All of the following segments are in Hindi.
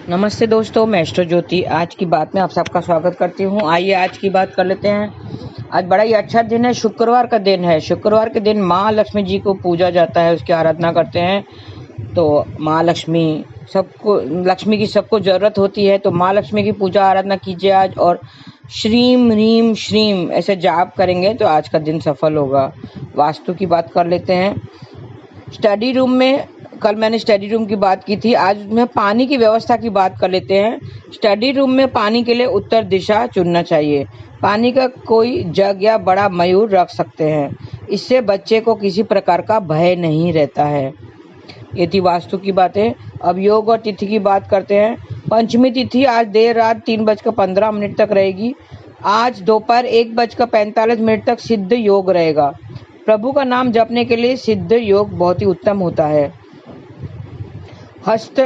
नमस्ते दोस्तों, मैं एस्ट्रो ज्योति आज की बात में आप सबका स्वागत करती हूँ। आइए आज की बात कर लेते हैं। आज बड़ा ही अच्छा दिन है, शुक्रवार का दिन है। शुक्रवार के दिन माँ लक्ष्मी जी को पूजा जाता है, उसकी आराधना करते हैं। तो माँ लक्ष्मी लक्ष्मी की सबको जरूरत होती है, तो माँ लक्ष्मी की पूजा आराधना कीजिए आज। और श्रीम ह्रीम श्रीम ऐसे जाप करेंगे तो आज का दिन सफल होगा। वास्तु की बात कर लेते हैं। स्टडी रूम में कल मैंने स्टडी रूम की बात की थी, आज मैं पानी की व्यवस्था की बात कर लेते हैं। स्टडी रूम में पानी के लिए उत्तर दिशा चुनना चाहिए। पानी का कोई जग या बड़ा मयूर रख सकते हैं, इससे बच्चे को किसी प्रकार का भय नहीं रहता है। ये थी वास्तु की बातें। अब योग और तिथि की बात करते हैं। पंचमी तिथि आज देर रात 3:15 तक रहेगी। आज दोपहर 1:45 तक सिद्ध योग रहेगा। प्रभु का नाम जपने के लिए सिद्ध योग बहुत ही उत्तम होता है। हस्त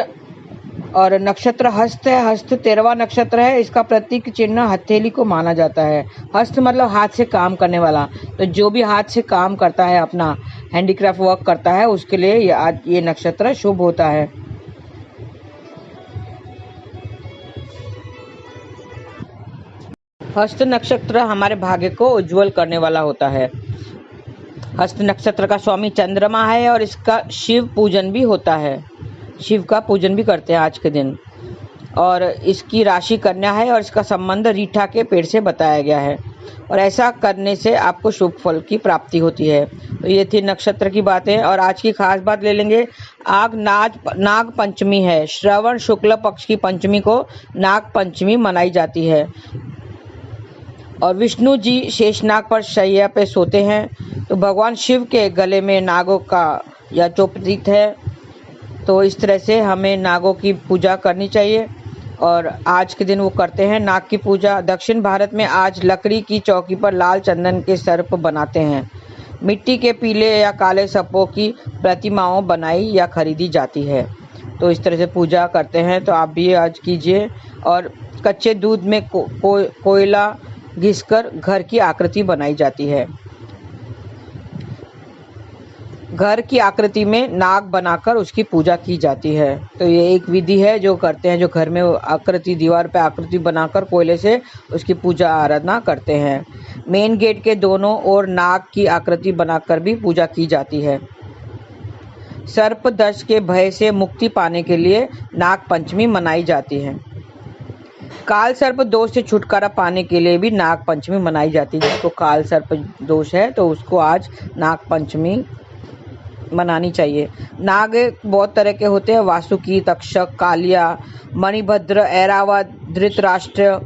और नक्षत्र हस्त है। हस्त 13वां नक्षत्र है। इसका प्रतीक चिन्ह हथेली को माना जाता है। हस्त मतलब हाथ से काम करने वाला। तो जो भी हाथ से काम करता है, अपना हैंडीक्राफ्ट वर्क करता है, उसके लिए आज ये नक्षत्र शुभ होता है। हस्त नक्षत्र हमारे भाग्य को उज्जवल करने वाला होता है। हस्त नक्षत्र का स्वामी चंद्रमा है और इसका शिव पूजन भी होता है। शिव का पूजन भी करते हैं आज के दिन। और इसकी राशि कन्या है और इसका संबंध रीठा के पेड़ से बताया गया है, और ऐसा करने से आपको शुभ फल की प्राप्ति होती है। तो ये थी नक्षत्र की बातें। और आज की खास बात ले लेंगे। नाग पंचमी है। श्रवण शुक्ल पक्ष की पंचमी को नाग पंचमी मनाई जाती है। और विष्णु जी शेषनाग पर शैया पे सोते हैं, तो भगवान शिव के गले में नागों का या चोपड़ित है। तो इस तरह से हमें नागों की पूजा करनी चाहिए, और आज के दिन वो करते हैं नाग की पूजा। दक्षिण भारत में आज लकड़ी की चौकी पर लाल चंदन के सर्प बनाते हैं। मिट्टी के पीले या काले सर्पों की प्रतिमाओं बनाई या खरीदी जाती है। तो इस तरह से पूजा करते हैं, तो आप भी आज कीजिए। और कच्चे दूध में कोयला घिसकर घर की आकृति बनाई जाती है। घर की आकृति में नाग बनाकर उसकी पूजा की जाती है। तो ये एक विधि है जो करते हैं, जो घर में आकृति, दीवार पे आकृति बनाकर कोयले से उसकी पूजा आराधना करते हैं। मेन गेट के दोनों ओर नाग की आकृति बनाकर भी पूजा की जाती है। सर्प दंश के भय से मुक्ति पाने के लिए नाग पंचमी मनाई जाती है। काल सर्प दोष से छुटकारा पाने के लिए भी नाग पंचमी मनाई जाती है। जिसको काल सर्प दोष है तो उसको आज नाग पंचमी मनानी चाहिए। नाग बहुत तरह के होते हैं। वासुकी, तक्षक, कालिया, मणिभद्र, ऐरावत, धृतराष्ट्र,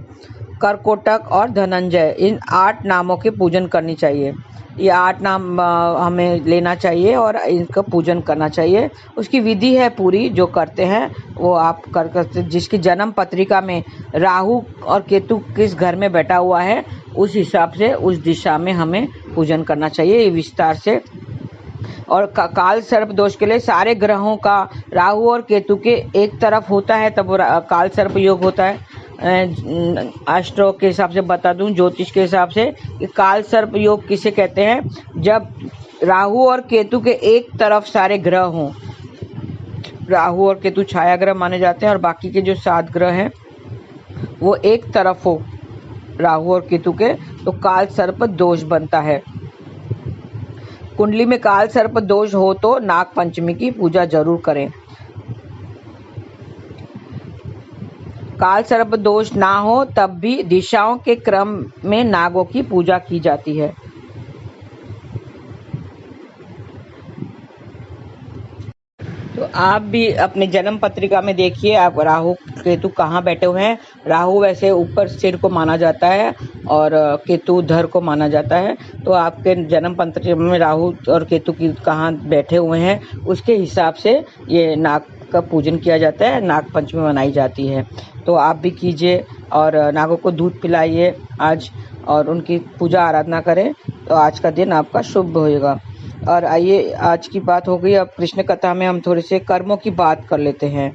करकोटक और धनंजय, इन 8 नामों के पूजन करनी चाहिए। ये 8 नाम हमें लेना चाहिए और इनका पूजन करना चाहिए। उसकी विधि है पूरी, जो करते हैं वो आप कर जिसकी जन्म पत्रिका में राहु और केतु किस घर में बैठा हुआ है, उस हिसाब से उस दिशा में हमें पूजन करना चाहिए। ये विस्तार से। और काल सर्प दोष के लिए सारे ग्रहों का राहु और केतु के एक तरफ होता है, तब काल सर्प योग होता है। एस्ट्रो के हिसाब से बता दूं, ज्योतिष के हिसाब से कि काल सर्प योग किसे कहते हैं, जब राहु और केतु के एक तरफ सारे ग्रह हों। राहु और केतु छाया ग्रह माने जाते हैं, और बाकी के जो 7 ग्रह हैं वो एक तरफ हो राहु और केतु के, तो काल सर्प दोष बनता है। कुंडली में काल सर्प दोष हो तो नाग पंचमी की पूजा जरूर करें। काल सर्प दोष ना हो तब भी दिशाओं के क्रम में नागों की पूजा की जाती है। तो आप भी अपने जन्म पत्रिका में देखिए, आप राहु केतु कहाँ बैठे हुए हैं। राहु वैसे ऊपर सिर को माना जाता है और केतु धर को माना जाता है। तो आपके जन्म पत्रिका में राहु और केतु की कहाँ बैठे हुए हैं, उसके हिसाब से ये नाग का पूजन किया जाता है, नाग पंचमी मनाई जाती है। तो आप भी कीजिए और नागों को दूध पिलाइए आज, और उनकी पूजा आराधना करें, तो आज का दिन आपका शुभ होएगा। और आइए, आज की बात हो गई, अब कृष्ण कथा में हम थोड़े से कर्मों की बात कर लेते हैं।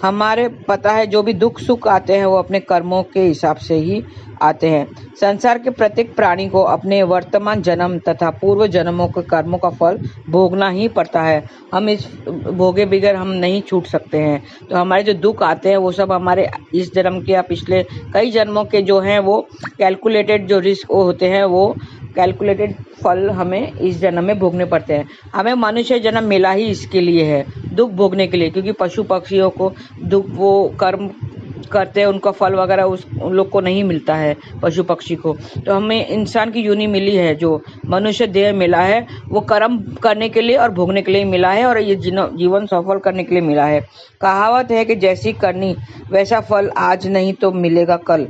हमारे पता है जो भी दुख सुख आते हैं वो अपने कर्मों के हिसाब से ही आते हैं। संसार के प्रत्येक प्राणी को अपने वर्तमान जन्म तथा पूर्व जन्मों के कर्मों का फल भोगना ही पड़ता है। हम इस भोगे बगैर हम नहीं छूट सकते हैं। तो हमारे जो दुख आते हैं वो सब हमारे इस जन्म के या पिछले कई जन्मों के जो हैं वो कैलकुलेटेड जो रिस्क होते हैं, वो कैलकुलेटेड फल हमें इस जन्म में भोगने पड़ते हैं। हमें मनुष्य जन्म मिला ही इसके लिए है, दुख भोगने के लिए, क्योंकि पशु पक्षियों को दुख वो कर्म करते हैं, उनका फल वगैरह उन लोग को नहीं मिलता है, पशु पक्षी को। तो हमें इंसान की यूनि मिली है, जो मनुष्य देह मिला है वो कर्म करने के लिए और भोगने के लिए मिला है, और ये जीवन सफल करने के लिए मिला है। कहावत है कि जैसी करनी वैसा फल आज नहीं तो मिलेगा कल।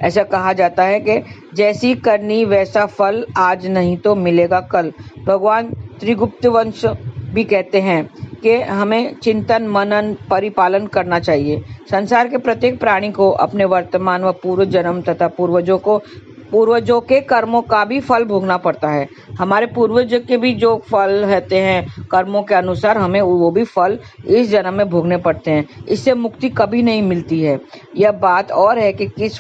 ऐसा कहा जाता है कि जैसी करनी वैसा फल आज नहीं तो मिलेगा कल। भगवान त्रिगुप्त वंश भी कहते हैं कि हमें चिंतन मनन परिपालन करना चाहिए। संसार के प्रत्येक प्राणी को अपने वर्तमान व पूर्व जन्म तथा पूर्वजों के कर्मों का भी फल भोगना पड़ता है। हमारे पूर्वजों के भी जो फल रहते हैं कर्मों के अनुसार, हमें वो भी फल इस जन्म में भोगने पड़ते हैं। इससे मुक्ति कभी नहीं मिलती है। यह बात और है कि किस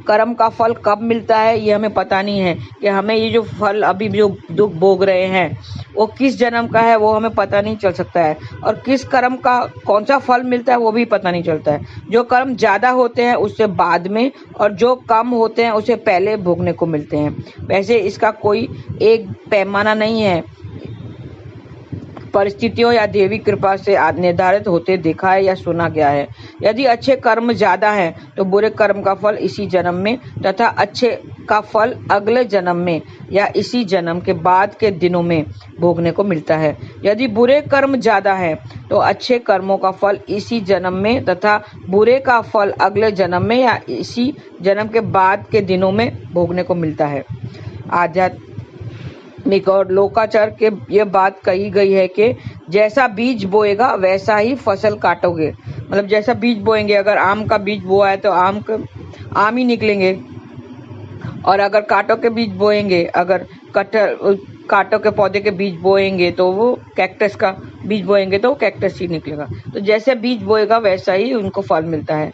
कर्म का फल कब मिलता है ये हमें पता नहीं है, कि हमें ये जो फल अभी जो दुख भोग रहे हैं वो किस जन्म का है वो हमें पता नहीं चल सकता है, और किस कर्म का कौन सा फल मिलता है वो भी पता नहीं चलता है। जो कर्म ज़्यादा होते हैं उससे बाद में, और जो कम होते हैं उसे पहले भोगने को मिलते हैं। वैसे इसका कोई एक पैमाना नहीं है, परिस्थितियों या देवी कृपा से निर्धारित होते देखा है या सुना गया है। यदि अच्छे कर्म ज्यादा हैं तो बुरे कर्म का फल इसी जन्म में तथा अच्छे का फल अगले जन्म में या इसी जन्म के बाद के दिनों में भोगने को मिलता है। यदि बुरे कर्म ज्यादा है तो अच्छे कर्मों का फल इसी जन्म में तथा बुरे का फल अगले जन्म में या इसी जन्म के बाद के दिनों में भोगने को मिलता है। आध्यात्मिक और लोकाचार के ये बात कही गई है कि जैसा बीज बोएगा वैसा ही फसल काटोगे। मतलब जैसा बीज बोएंगे, अगर आम का बीज बोआ है तो आम ही निकलेंगे, और अगर कांटों के बीज बोएंगे, अगर कांटों के पौधे के बीज बोएंगे तो वो कैक्टस का बीज बोएंगे तो वो कैक्टस ही निकलेगा। तो जैसे बीज बोएगा वैसा ही उनको फल मिलता है।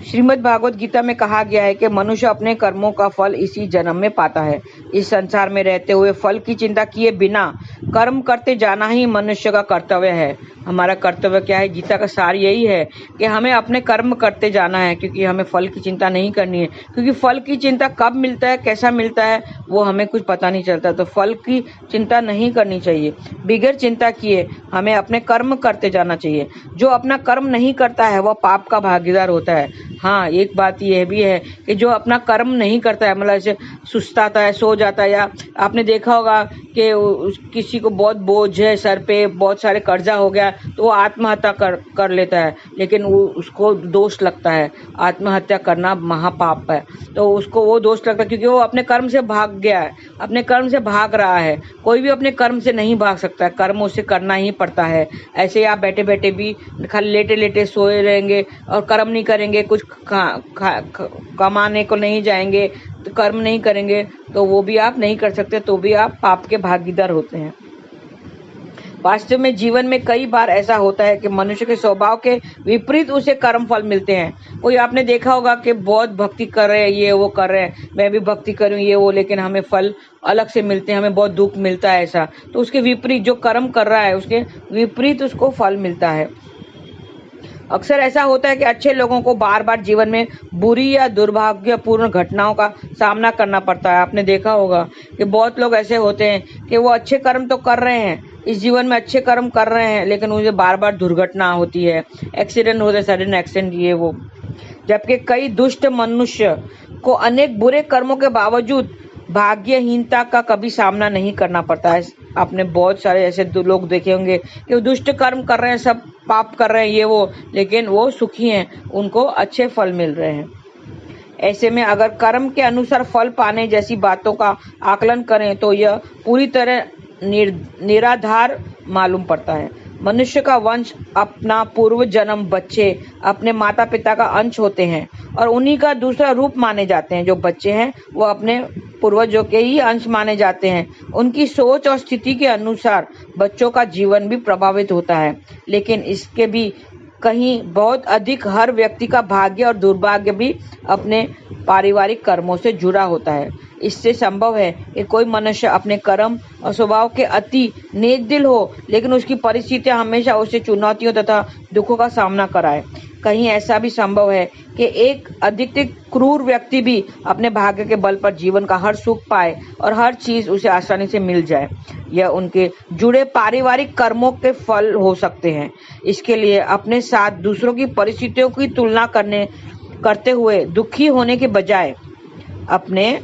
श्रीमद् भागवत गीता में कहा गया है कि मनुष्य अपने कर्मों का फल इसी जन्म में पाता है। इस संसार में रहते हुए फल की चिंता किए बिना कर्म करते जाना ही मनुष्य का कर्तव्य है। हमारा कर्तव्य क्या है? गीता का सार यही है कि हमें अपने कर्म करते जाना है, क्योंकि हमें फल की चिंता नहीं करनी है। क्योंकि फल की चिंता कब मिलता है, कैसा मिलता है, वो हमें कुछ पता नहीं चलता। तो फल की चिंता नहीं करनी चाहिए। बिगैर चिंता किए हमें अपने कर्म करते जाना चाहिए। जो अपना कर्म नहीं करता है वह पाप का भागीदार होता है। हाँ, एक बात यह भी है कि जो अपना कर्म नहीं करता है, मतलब ऐसे सुस्ताता है, सो जाता है, या आपने देखा होगा कि किसी को बहुत बोझ है सर पे, बहुत सारे कर्जा हो गया तो वो आत्महत्या कर लेता है, लेकिन उसको दोष लगता है। आत्महत्या करना महापाप है, तो उसको वो दोष लगता है क्योंकि वो अपने कर्म से भाग गया है, अपने कर्म से भाग रहा है। कोई भी अपने कर्म से नहीं भाग सकता, कर्म उसे करना ही पड़ता है। ऐसे आप बैठे बैठे भी खाली लेटे लेटे सोए रहेंगे और कर्म नहीं करेंगे, कुछ कमाने को नहीं जाएंगे, तो कर्म नहीं करेंगे, तो वो भी आप नहीं कर सकते, तो भी आप पाप के भागीदार होते हैं। वास्तव में जीवन में कई बार ऐसा होता है कि मनुष्य के स्वभाव के विपरीत उसे कर्म फल मिलते हैं। कोई आपने देखा होगा कि बहुत भक्ति कर रहे हैं, ये वो कर रहे हैं, मैं भी भक्ति करूं ये वो, लेकिन हमें फल अलग से मिलते हैं, हमें बहुत दुख मिलता है। ऐसा तो उसके विपरीत जो कर्म कर रहा है उसके विपरीत उसको फल मिलता है। अक्सर ऐसा होता है कि अच्छे लोगों को बार बार जीवन में बुरी या दुर्भाग्यपूर्ण घटनाओं का सामना करना पड़ता है। आपने देखा होगा कि बहुत लोग ऐसे होते हैं कि वो अच्छे कर्म तो कर रहे हैं, इस जीवन में अच्छे कर्म कर रहे हैं, लेकिन उन्हें बार बार दुर्घटना होती है, एक्सीडेंट होते, सडन एक्सीडेंट, ये वो। जबकि कई दुष्ट मनुष्य को अनेक बुरे कर्मों के बावजूद भाग्यहीनता का कभी सामना नहीं करना पड़ता है। आपने बहुत सारे ऐसे लोग देखे होंगे कि वो दुष्ट कर्म कर रहे हैं, सब पाप कर रहे हैं, ये वो, लेकिन वो सुखी हैं, उनको अच्छे फल मिल रहे हैं। ऐसे में अगर कर्म के अनुसार फल पाने जैसी बातों का आकलन करें तो यह पूरी तरह निराधार मालूम पड़ता है। मनुष्य का वंश अपना पूर्व जन्म बच्चे अपने माता पिता का अंश होते हैं और उन्हीं का दूसरा रूप माने जाते हैं। जो बच्चे हैं वो अपने पूर्वजों के ही अंश माने जाते हैं। उनकी सोच और स्थिति के अनुसार बच्चों का जीवन भी प्रभावित होता है, लेकिन इसके भी कहीं बहुत अधिक हर व्यक्ति का भाग्य और दुर्भाग्य भी अपने पारिवारिक कर्मों से जुड़ा होता है। इससे संभव है कि कोई मनुष्य अपने कर्म और स्वभाव के अति नेक दिल हो, लेकिन उसकी परिस्थितियां हमेशा उसे चुनौतियों तथा दुखों का सामना कराए। कहीं ऐसा भी संभव है कि एक अधिक क्रूर व्यक्ति भी अपने भाग्य के बल पर जीवन का हर सुख पाए और हर चीज उसे आसानी से मिल जाए। यह उनके जुड़े पारिवारिक कर्मों के फल हो सकते हैं। इसके लिए अपने साथ दूसरों की परिस्थितियों की तुलना करते हुए दुखी होने के बजाय अपने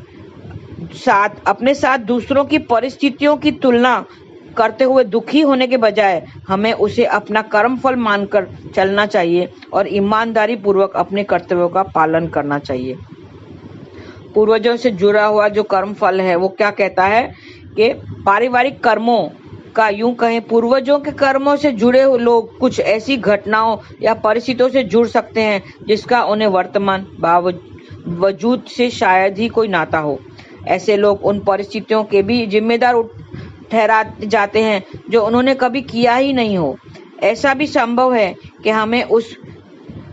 साथ दूसरों की परिस्थितियों की तुलना करते हुए दुखी होने के बजाय हमें उसे अपना कर्म फल मानकर चलना चाहिए और ईमानदारी पूर्वक अपने कर्तव्यों का पालन करना चाहिए। पूर्वजों से जुड़ा हुआ जो कर्म फल है वो क्या कहता है कि पारिवारिक कर्मों का, यूं कहें पूर्वजों के कर्मों से जुड़े हुए लोग कुछ ऐसी घटनाओं या परिस्थितियों से जुड़ सकते हैं जिसका उन्हें वर्तमान वजूद से शायद ही कोई नाता हो। ऐसे लोग उन परिस्थितियों के भी जिम्मेदार ठहराए जाते हैं जो उन्होंने कभी किया ही नहीं हो। ऐसा भी संभव है कि हमें उस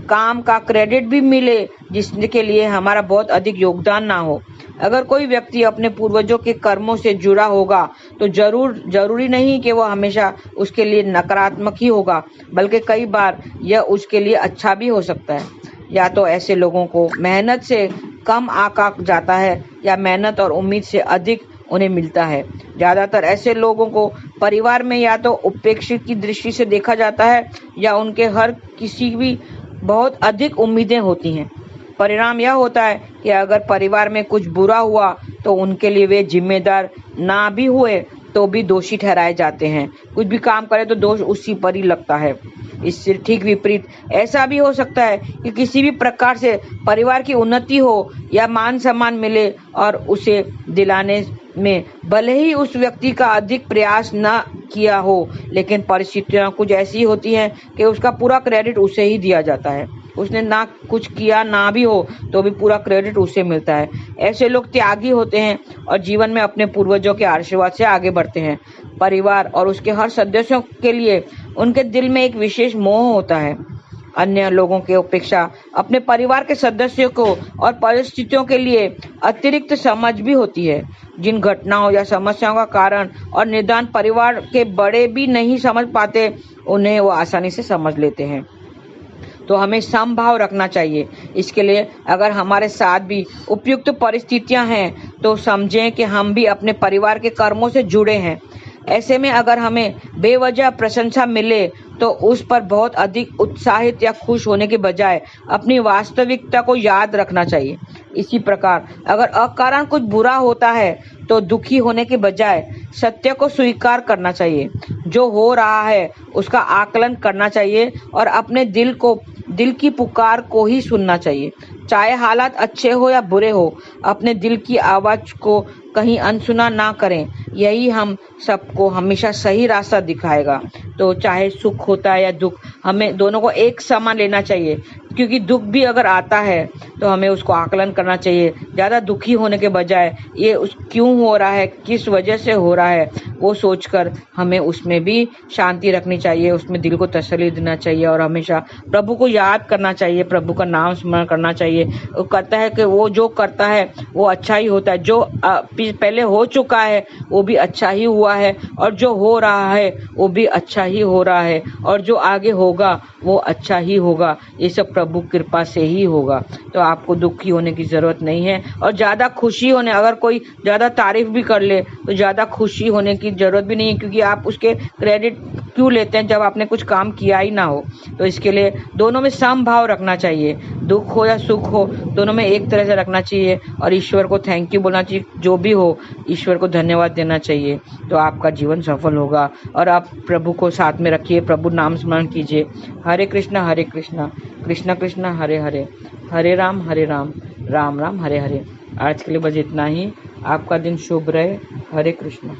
काम का क्रेडिट भी मिले जिसके लिए हमारा बहुत अधिक योगदान ना हो। अगर कोई व्यक्ति अपने पूर्वजों के कर्मों से जुड़ा होगा तो जरूरी नहीं कि वह हमेशा उसके लिए नकारात्मक ही होगा, बल्कि कई बार यह उसके लिए अच्छा भी हो सकता है। या तो ऐसे लोगों को मेहनत से कम आंका जाता है या मेहनत और उम्मीद से अधिक उन्हें मिलता है। ज्यादातर ऐसे लोगों को परिवार में या तो उपेक्षित की दृष्टि से देखा जाता है या उनके हर किसी भी बहुत अधिक उम्मीदें होती हैं। परिणाम यह होता है कि अगर परिवार में कुछ बुरा हुआ तो उनके लिए वे जिम्मेदार ना भी हुए तो भी दोषी ठहराए जाते हैं। कुछ भी काम करे तो दोष उसी पर ही लगता है। इससे ठीक विपरीत ऐसा भी हो सकता है कि किसी भी प्रकार से परिवार की उन्नति हो या मान सम्मान मिले और उसे दिलाने में भले ही उस व्यक्ति का अधिक प्रयास न किया हो, लेकिन परिस्थितियां कुछ ऐसी होती हैं कि उसका पूरा क्रेडिट उसे ही दिया जाता है। उसने ना कुछ किया ना भी हो तो भी पूरा क्रेडिट उसे मिलता है। ऐसे लोग त्यागी होते हैं और जीवन में अपने पूर्वजों के आशीर्वाद से आगे बढ़ते हैं। परिवार और उसके हर सदस्यों के लिए उनके दिल में एक विशेष मोह होता है। अन्य लोगों के अपेक्षा अपने परिवार के सदस्यों को और परिस्थितियों के लिए अतिरिक्त समझ भी होती है। जिन घटनाओं या समस्याओं का कारण और निदान परिवार के बड़े भी नहीं समझ पाते, उन्हें वो आसानी से समझ लेते हैं। तो हमें समभाव रखना चाहिए। इसके लिए अगर हमारे साथ भी उपयुक्त परिस्थितियां हैं तो समझें कि हम भी अपने परिवार के कर्मों से जुड़े हैं। ऐसे में अगर हमें बेवजह प्रशंसा मिले तो उस पर बहुत अधिक उत्साहित या खुश होने के बजाय अपनी वास्तविकता को याद रखना चाहिए। इसी प्रकार अगर अकारण कुछ बुरा होता है तो दुखी होने के बजाय सत्य को स्वीकार करना चाहिए। जो हो रहा है उसका आकलन करना चाहिए और अपने दिल की पुकार को ही सुनना चाहिए। चाहे हालात अच्छे हो या बुरे हो, अपने दिल की आवाज को कहीं अनसुना ना करें। यही हम सबको हमेशा सही रास्ता दिखाएगा। तो चाहे सुख होता है या दुख, हमें दोनों को एक समान लेना चाहिए, क्योंकि दुख भी अगर आता है तो हमें उसको आकलन करना चाहिए। ज्यादा दुखी होने के बजाय ये क्यों हो रहा है, किस वजह से हो रहा है, वो सोचकर हमें उसमें भी शांति रखनी चाहिए, उसमें दिल को तसल्ली देना चाहिए और हमेशा प्रभु को याद करना चाहिए, प्रभु का नाम स्मरण करना चाहिए। वो कहता है कि वो जो करता है वो अच्छा ही होता है। जो पहले हो चुका है वो भी अच्छा ही हुआ है और जो हो रहा है वो भी अच्छा ही हो रहा है और जो आगे होगा वो अच्छा ही होगा। ये सब प्रभु कृपा से ही होगा। तो आपको दुखी होने की जरूरत नहीं है और ज्यादा खुशी होने, अगर कोई ज्यादा तारीफ भी कर ले तो ज्यादा खुशी होने की जरूरत भी नहीं है, क्योंकि आप उसके क्रेडिट क्यों लेते हैं जब आपने कुछ काम किया ही ना हो। तो इसके लिए दोनों में समभाव रखना चाहिए। दुख हो या सुख हो, दोनों में एक तरह से रखना चाहिए और ईश्वर को थैंक यू बोलना चाहिए। जो भी हो ईश्वर को धन्यवाद देना चाहिए, तो आपका जीवन सफल होगा। और आप प्रभु को साथ में रखिए, प्रभु नाम स्मरण कीजिए। हरे कृष्णा कृष्णा कृष्णा हरे हरे, हरे राम राम राम हरे हरे। आज के लिए बस इतना ही। आपका दिन शुभ रहे। हरे कृष्णा।